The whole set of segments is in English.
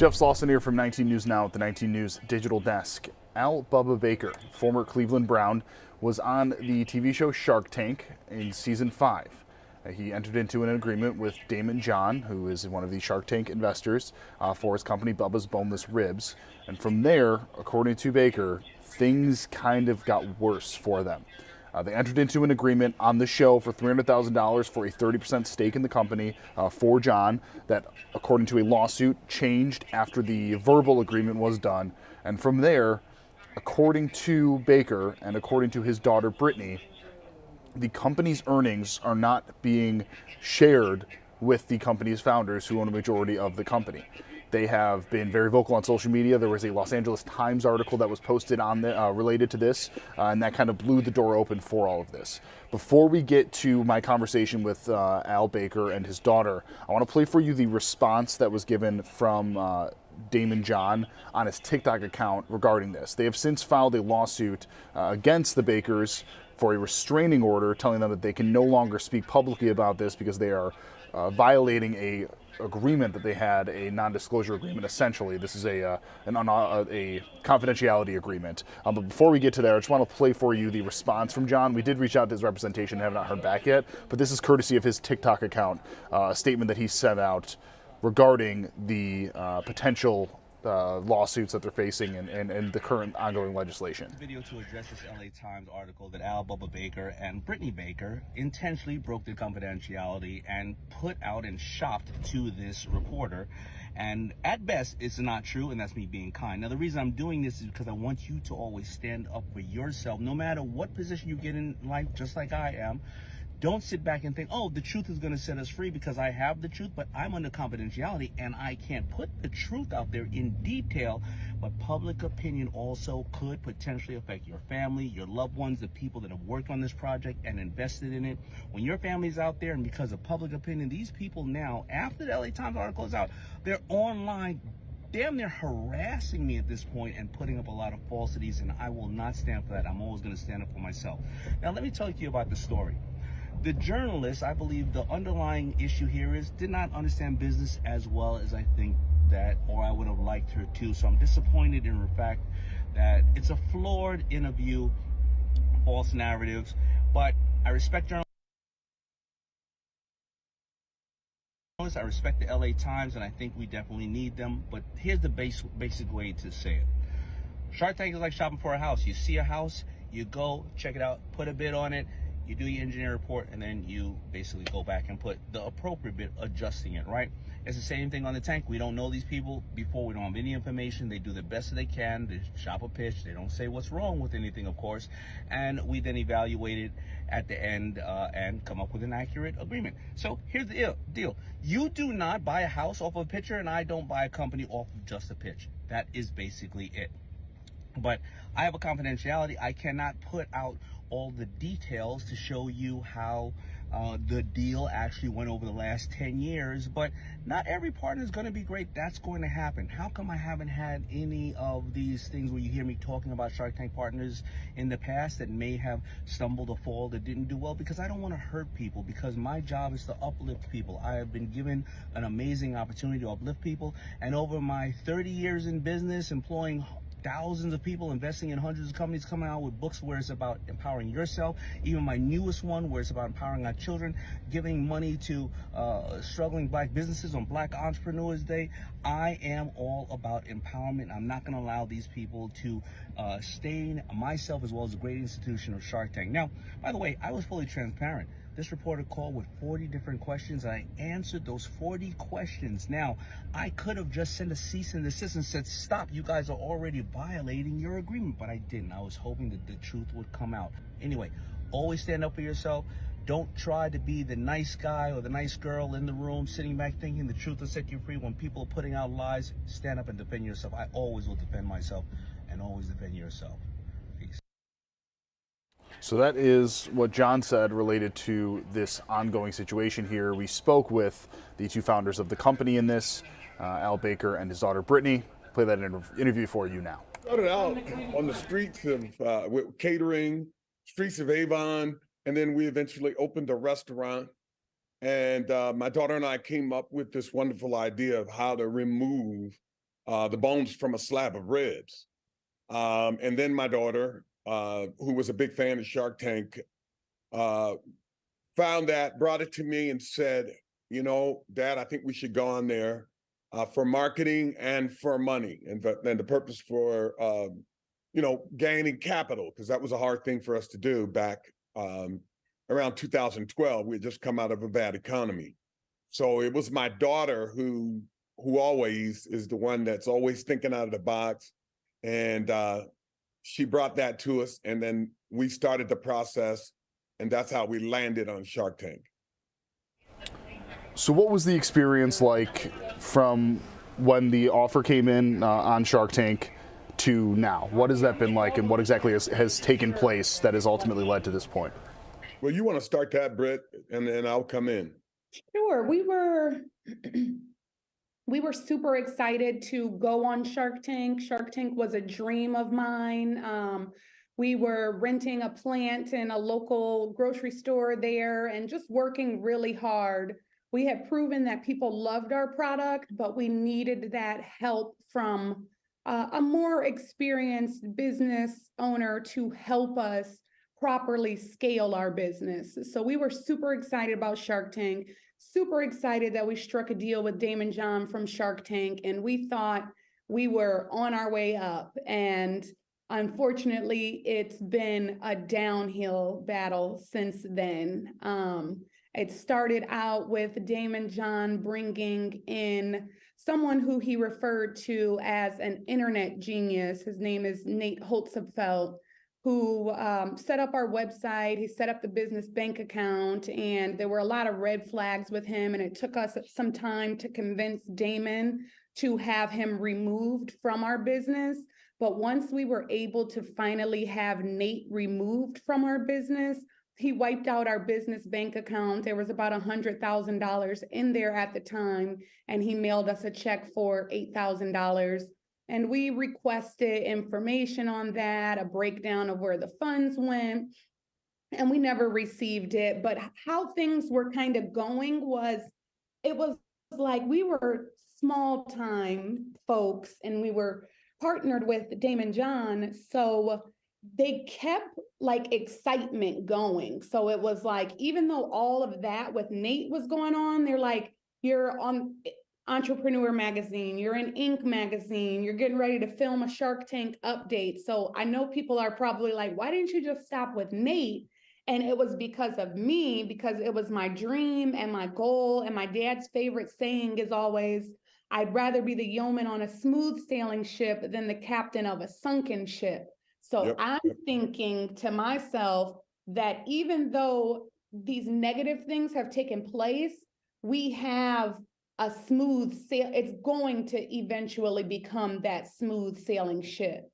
Jeff Slauson here from 19 News Now at the 19 News Digital Desk. Al Bubba Baker, former Cleveland Brown, was on the TV show Shark Tank in season 5. He entered into an agreement with Daymond John, who is one of the Shark Tank investors, for his company Bubba's Boneless Ribs. And from there, according to Baker, things kind of got worse for them. They entered into an agreement on the show for $300,000 for a 30% stake in the company for John that, according to a lawsuit, changed after the verbal agreement was done. And from there, according to Baker and according to his daughter Brittany, the company's earnings are not being shared with the company's founders who own a majority of the company. They have been very vocal on social media. There was a Los Angeles Times article that was posted on related to this, and that kind of blew the door open for all of this. Before we get to my conversation with Al Baker and his daughter, I want to play for you the response that was given from Daymond John on his TikTok account regarding this. They have since filed a lawsuit against the Bakers for a restraining order, telling them that they can no longer speak publicly about this because they are violating a agreement that they had, a non-disclosure agreement. Essentially, this is a confidentiality agreement. But before we get to there, I just want to play for you the response from John. We did reach out to his representation, have not heard back yet, but this is courtesy of his TikTok account, a statement that he sent out regarding the potential lawsuits that they're facing and the current ongoing legislation. Video to address this LA Times article that Al Bubba Baker and Brittany Baker intentionally broke their confidentiality and put out and shopped to this reporter. And at best, it's not true, and that's me being kind. Now, the reason I'm doing this is because I want you to always stand up for yourself, no matter what position you get in life, just like I am. Don't sit back and think, oh, the truth is going to set us free because I have the truth, but I'm under confidentiality and I can't put the truth out there in detail. But public opinion also could potentially affect your family, your loved ones, the people that have worked on this project and invested in it. When your family's out there and because of public opinion, these people now, after the LA Times article is out, they're online damn near harassing me at this point and putting up a lot of falsities, and I will not stand for that. I'm always going to stand up for myself. Now, let me tell you about the story. The journalist, I believe the underlying issue here is, did not understand business as well as I think that, or I would have liked her to. So I'm disappointed in the fact that it's a flawed interview, false narratives, but I respect journalists. I respect the LA Times, and I think we definitely need them. But here's the basic way to say it. Shark Tank is like shopping for a house. You see a house, you go, check it out, put a bid on it, you do your engineer report, and then you basically go back and put the appropriate bit, adjusting it, right? It's the same thing on the tank. We don't know these people before. We don't have any information. They do the best that they can. They shop a pitch. They don't say what's wrong with anything, of course. And we then evaluate it at the end and come up with an accurate agreement. So here's the deal. You do not buy a house off of a picture, and I don't buy a company off of just a pitch. That is basically it. But I have a confidentiality. I cannot put out all the details to show you how the deal actually went over the last 10 years. But not every partner is going to be great. That's going to happen. How come I haven't had any of these things where you hear me talking about Shark Tank partners in the past that may have stumbled or fall, that didn't do well? Because I don't want to hurt people, because my job is to uplift people. I have been given an amazing opportunity to uplift people. And over my 30 years in business, employing thousands of people, investing in hundreds of companies, coming out with books where it's about empowering yourself. Even my newest one, where it's about empowering our children, giving money to struggling black businesses on Black Entrepreneurs Day. I am all about empowerment. I'm not going to allow these people to stain myself as well as the great institution of Shark Tank. Now, by the way, I was fully transparent. This reporter called with 40 different questions, and I answered those 40 questions. Now, I could have just sent a cease and desist and said, stop, you guys are already violating your agreement, but I didn't. I was hoping that the truth would come out. Anyway, always stand up for yourself. Don't try to be the nice guy or the nice girl in the room sitting back thinking the truth will set you free. When people are putting out lies, stand up and defend yourself. I always will defend myself, and always defend yourself. Peace. So that is what John said related to this ongoing situation here. We spoke with the two founders of the company in this, Al Baker and his daughter Brittany. Play that interview for you now. Started out on the streets of with catering, streets of Avon, and then we eventually opened a restaurant. And my daughter and I came up with this wonderful idea of how to remove the bones from a slab of ribs. And then my daughter, who was a big fan of Shark Tank, found that, brought it to me and said, you know, Dad, I think we should go on there for marketing and for money, and the purpose for, you know, gaining capital, because that was a hard thing for us to do back around 2012. We had just come out of a bad economy. So it was my daughter who always is the one that's always thinking out of the box. And she brought that to us, and then we started the process, and that's how we landed on Shark Tank. So what was the experience like from when the offer came in on Shark Tank to now? What has that been like, and what exactly has taken place that has ultimately led to this point? Well, you want to start that, Britt, and then I'll come in. Sure. We were super excited to go on Shark Tank. Shark Tank was a dream of mine. We were renting a plant in a local grocery store there and just working really hard. We had proven that people loved our product, but we needed that help from a more experienced business owner to help us properly scale our business. So we were super excited about Shark Tank, super excited that we struck a deal with Daymond John from Shark Tank, and we thought we were on our way up. And unfortunately, it's been a downhill battle since then. It started out with Daymond John bringing in someone who he referred to as an internet genius. His name is Nate Holtzapfel, who set up our website. He set up the business bank account, and there were a lot of red flags with him, and it took us some time to convince Daymond to have him removed from our business. But once we were able to finally have Nate removed from our business, he wiped out our business bank account. There was about $100,000 in there at the time, and he mailed us a check for $8,000. And we requested information on that, a breakdown of where the funds went, and we never received it. But how things were kind of going was, it was like we were small time folks and we were partnered with Daymond John. So they kept like excitement going. So it was like, even though all of that with Nate was going on, they're like, you're on Entrepreneur Magazine, you're in Inc. Magazine, you're getting ready to film a Shark Tank update. So I know people are probably like, why didn't you just stop with Nate? And it was because of me, because it was my dream and my goal. And my dad's favorite saying is always, I'd rather be the yeoman on a smooth sailing ship than the captain of a sunken ship. So I'm thinking to myself that even though these negative things have taken place, we have a smooth sail. It's going to eventually become that smooth sailing ship.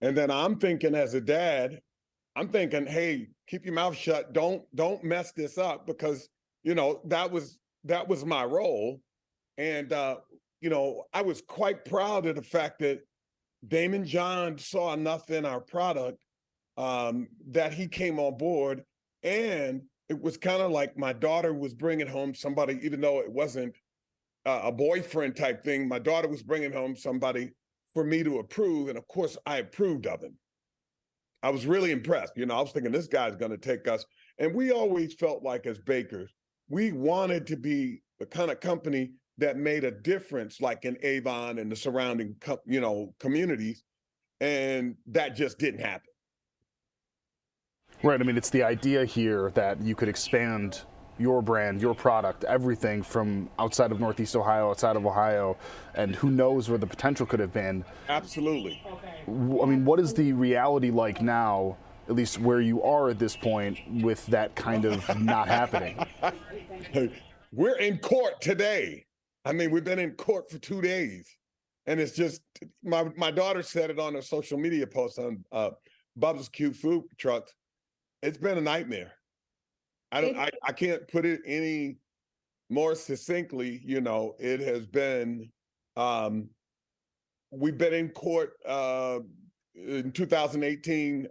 And then I'm thinking, as a dad, I'm thinking, hey, keep your mouth shut. Don't mess this up, because, you know, that was my role. And, you know, I was quite proud of the fact that Daymond John saw enough in our product that he came on board. And it was kind of like my daughter was bringing home somebody, even though it wasn't a boyfriend type thing. My daughter was bringing home somebody for me to approve. And of course, I approved of him. I was really impressed. You know, I was thinking this guy's going to take us. And we always felt like, as bakers, we wanted to be the kind of company that made a difference, like in Avon and the surrounding, you know, communities. And that just didn't happen. Right. I mean, it's the idea here that you could expand your brand, your product, everything from outside of Northeast Ohio, outside of Ohio, and who knows where the potential could have been. Absolutely. I mean, what is the reality like now, at least where you are at this point, with that kind of not happening? We're in court today. I mean, we've been in court for 2 days. And it's just, my daughter said it on a social media post on Bubba's Cute Food Trucks. It's been a nightmare. I can't put it any more succinctly. You know, it has been, we've been in court in 2019.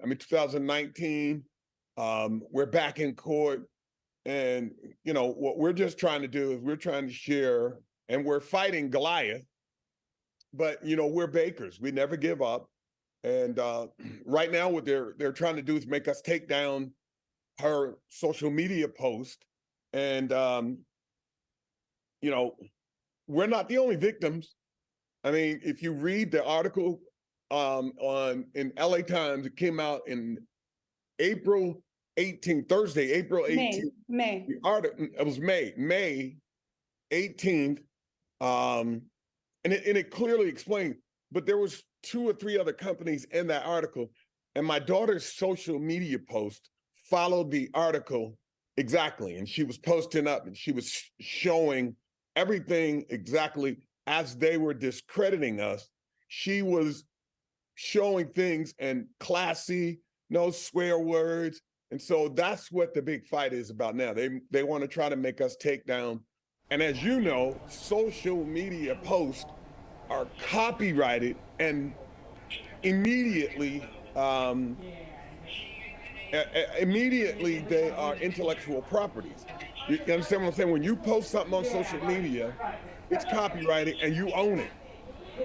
We're back in court. And, you know, what we're just trying to do is we're trying to share, and we're fighting Goliath, but we're bakers. We never give up. And right now, what they're trying to do is make us take down her social media post. And we're not the only victims. I mean, if you read the article in LA Times, it came out in April 18th, Thursday, April 18th. May. The article, it was May 18th. And it clearly explained, but there was 2 or 3 other companies in that article. And my daughter's social media post followed the article exactly. And she was posting up and she was showing everything exactly as they were discrediting us. She was showing things and classy, no swear words. And so that's what the big fight is about now. They want to try to make us take down. And as you know, social media posts are copyrighted and immediately they are intellectual properties. You understand what I'm saying? When you post something on social media, it's copyrighted and you own it.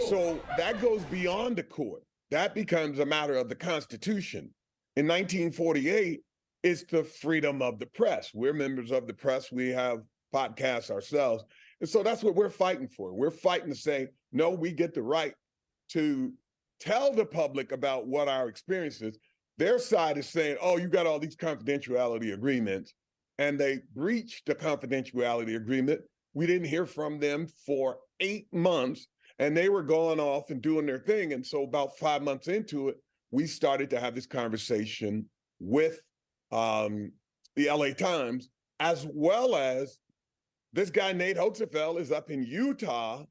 So that goes beyond the court. That becomes a matter of the Constitution. In 1948, it's the freedom of the press. We're members of the press. We have podcasts ourselves. And so that's what we're fighting for. We're fighting to say, no, we get the right to tell the public about what our experience is. Their side is saying, oh, you got all these confidentiality agreements, and they breached the confidentiality agreement. We didn't hear from them for 8 months, and they were going off and doing their thing. And so about 5 months into it, we started to have this conversation with the LA Times, as well as this guy, Nate Hotzefeld, is up in Utah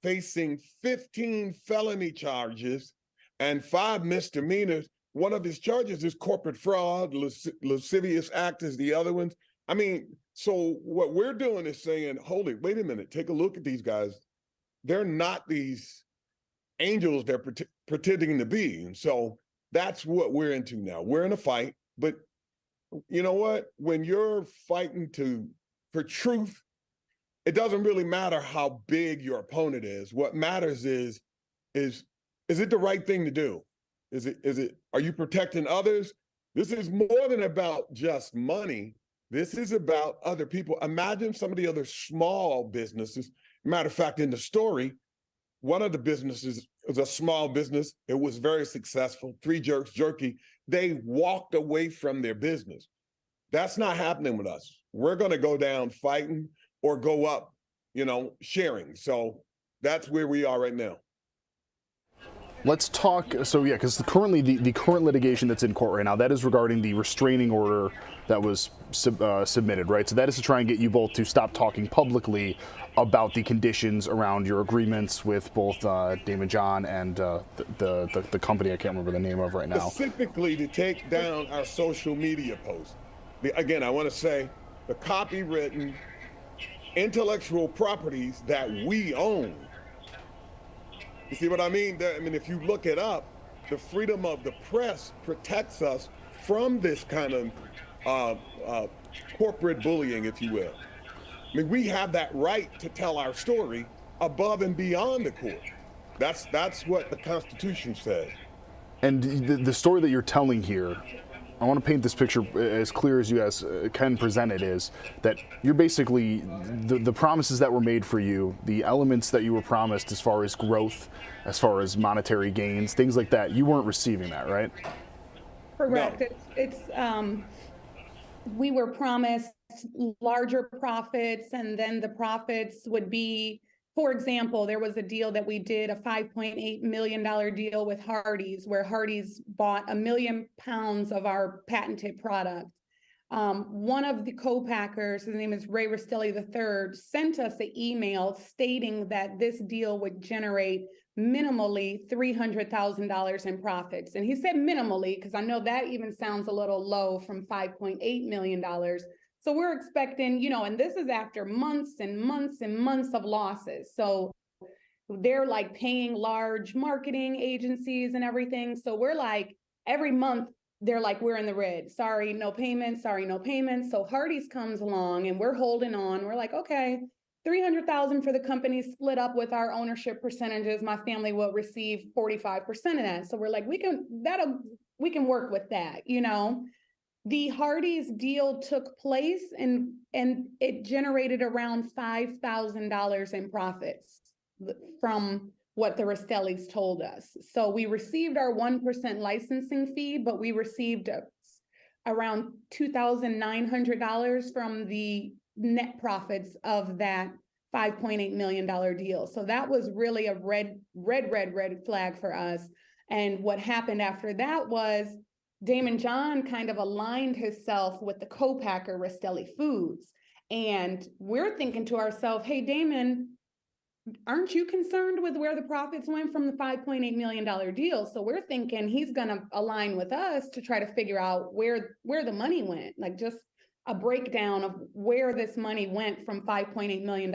facing 15 felony charges and 5 misdemeanors. One of his charges is corporate fraud, lascivious act is the other ones. I mean, so what we're doing is saying, hold it, wait a minute, take a look at these guys. They're not these angels they're pretending to be. And so that's what we're into now. We're in a fight, but you know what? When you're fighting for truth, it doesn't really matter how big your opponent is. What matters is it the right thing to do? Are you protecting others? This is more than about just money. This is about other people. Imagine some of the other small businesses. Matter of fact, in the story, one of the businesses was a small business. It was very successful. 3 Jerks Jerky. They walked away from their business. That's not happening with us. We're going to go down fighting or go up, sharing. So that's where we are right now. Let's talk. So yeah, because currently the current litigation that's in court right now, that is regarding the restraining order that was submitted, right? So that is to try and get you both to stop talking publicly about the conditions around your agreements with both Daymond John and the company I can't remember the name of right now. Specifically to take down our social media posts. Again, I want to say the copywritten intellectual properties that we own. You see what I mean? If you look it up, the freedom of the press protects us from this kind of corporate bullying, if you will. We have that right to tell our story above and beyond the court. That's what the Constitution says. And the story that you're telling here, I want to paint this picture as clear as you guys can present it, is that you're basically, the promises that were made for you, the elements that you were promised as far as growth, as far as monetary gains, things like that, you weren't receiving that, right? Correct. No. It's we were promised larger profits, and then the profits would be, for example, there was a deal that we did, a $5.8 million deal with Hardee's, where Hardee's bought 1 million pounds of our patented product. One of the co-packers, his name is Ray Rastelli III, sent us an email stating that this deal would generate minimally $300,000 in profits. And he said minimally, because I know that even sounds a little low from $5.8 million. So we're expecting, and this is after months and months and months of losses. So they're like paying large marketing agencies and everything. So we're like, every month, they're like, we're in the red. Sorry, no payments. Sorry, no payments. So Hardee's comes along and we're holding on. We're like, okay, $300,000 for the company split up with our ownership percentages. My family will receive 45% of that. So we're like, we can work with that, you know. The Hardee's deal took place and it generated around $5,000 in profits from what the Rastellis told us. So we received our 1% licensing fee, but we received around $2,900 from the net profits of that $5.8 million deal. So that was really a red flag for us. And what happened after that was Daymond John kind of aligned himself with the co-packer Rastelli Foods. And we're thinking to ourselves, hey, Daymond, aren't you concerned with where the profits went from the $5.8 million deal? So we're thinking he's going to align with us to try to figure out where the money went, like just a breakdown of where this money went from $5.8 million.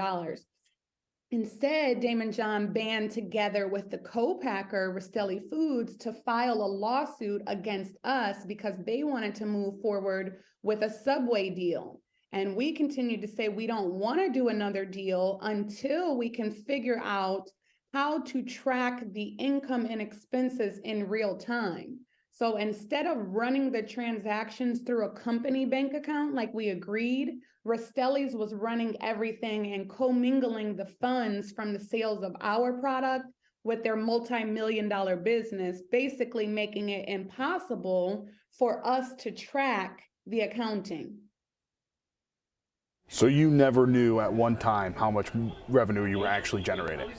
Instead, Daymond John band together with the co-packer Rastelli Foods to file a lawsuit against us because they wanted to move forward with a Subway deal. And we continued to say we don't want to do another deal until we can figure out how to track the income and expenses in real time. So instead of running the transactions through a company bank account like we agreed, Rastelli's was running everything and commingling the funds from the sales of our product with their multi-million-dollar business, basically making it impossible for us to track the accounting. So you never knew at one time how much revenue you were actually generating?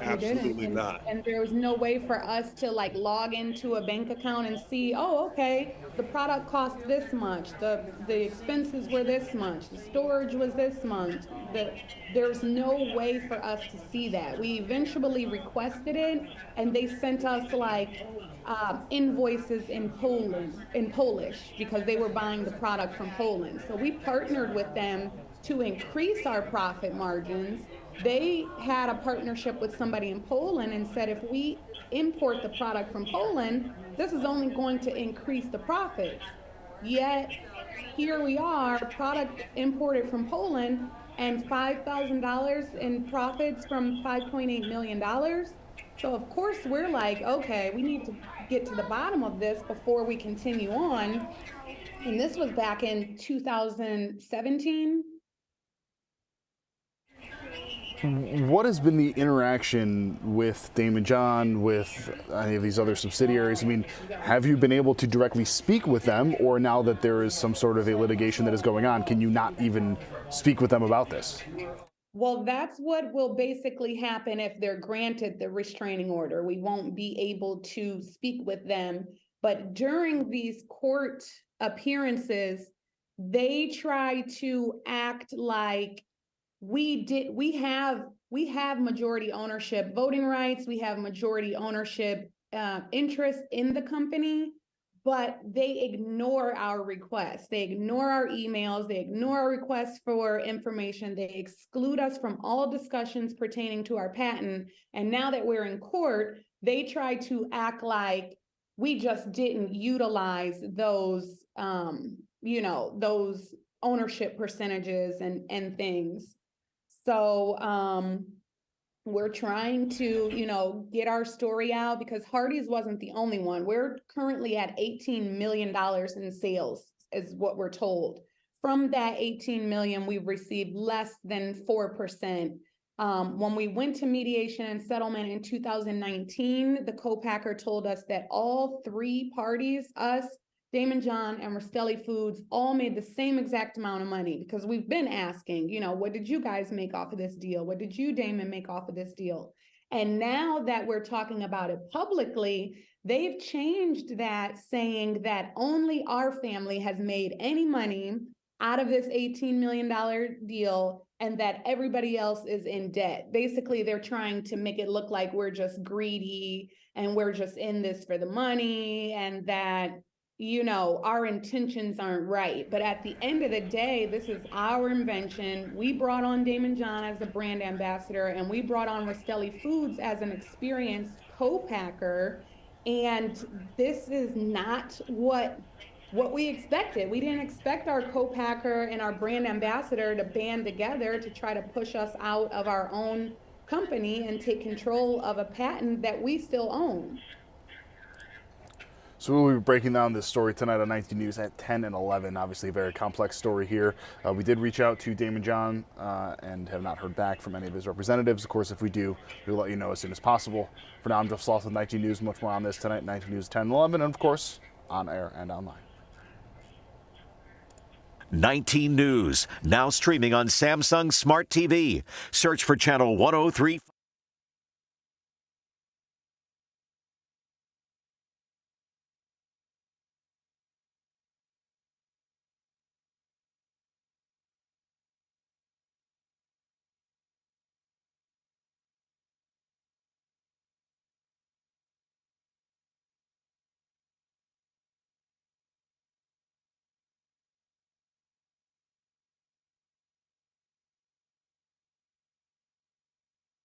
Absolutely not. And there was no way for us to like log into a bank account and see, oh, okay, the product cost this much, the expenses were this much, the storage was this much. There's no way for us to see that. We eventually requested it, and they sent us like invoices in Polish, because they were buying the product from Poland. So we partnered with them to increase our profit margins. They had a partnership with somebody in Poland and said, if we import the product from Poland, this is only going to increase the profits. Yet here we are, product imported from Poland and $5,000 in profits from $5.8 million. So of course we're like, okay, we need to get to the bottom of this before we continue on. And this was back in 2017. What has been the interaction with Daymond John, with any of these other subsidiaries? I mean, have you been able to directly speak with them, or now that there is some sort of a litigation that is going on, can you not even speak with them about this? Well, that's what will basically happen if they're granted the restraining order. We won't be able to speak with them. But during these court appearances, they try to act like we have majority ownership, voting rights, we have majority ownership interest in the company, but they ignore our requests. They ignore our emails, they ignore our requests for information, they exclude us from all discussions pertaining to our patent. And now that we're in court, they try to act like we just didn't utilize those those ownership percentages and things. So we're trying to, get our story out, because Hardee's wasn't the only one. We're currently at $18 million in sales, is what we're told. From that 18 million, we've received less than 4%. When we went to mediation and settlement in 2019, the co-packer told us that all three parties, us, Daymond John and Rastelli Foods, all made the same exact amount of money, because we've been asking, what did you guys make off of this deal? What did you, Daymond, make off of this deal? And now that we're talking about it publicly, they've changed that, saying that only our family has made any money out of this $18 million deal, and that everybody else is in debt. Basically, they're trying to make it look like we're just greedy and we're just in this for the money, and that our intentions aren't right. But at the end of the day, this is our invention. We brought on Daymond John as the brand ambassador, and we brought on Rastelli Foods as an experienced co-packer. And this is not what what we expected. We didn't expect our co-packer and our brand ambassador to band together to try to push us out of our own company and take control of a patent that we still own. So we'll be breaking down this story tonight on 19 News at 10 and 11. Obviously a very complex story here. We did reach out to Daymond John and have not heard back from any of his representatives. Of course, if we do, we'll let you know as soon as possible. For now, I'm Jeff Sloth with 19 News. Much more on this tonight, 19 News 10 and 11, and of course, on air and online. 19 News, now streaming on Samsung Smart TV. Search for channel 103.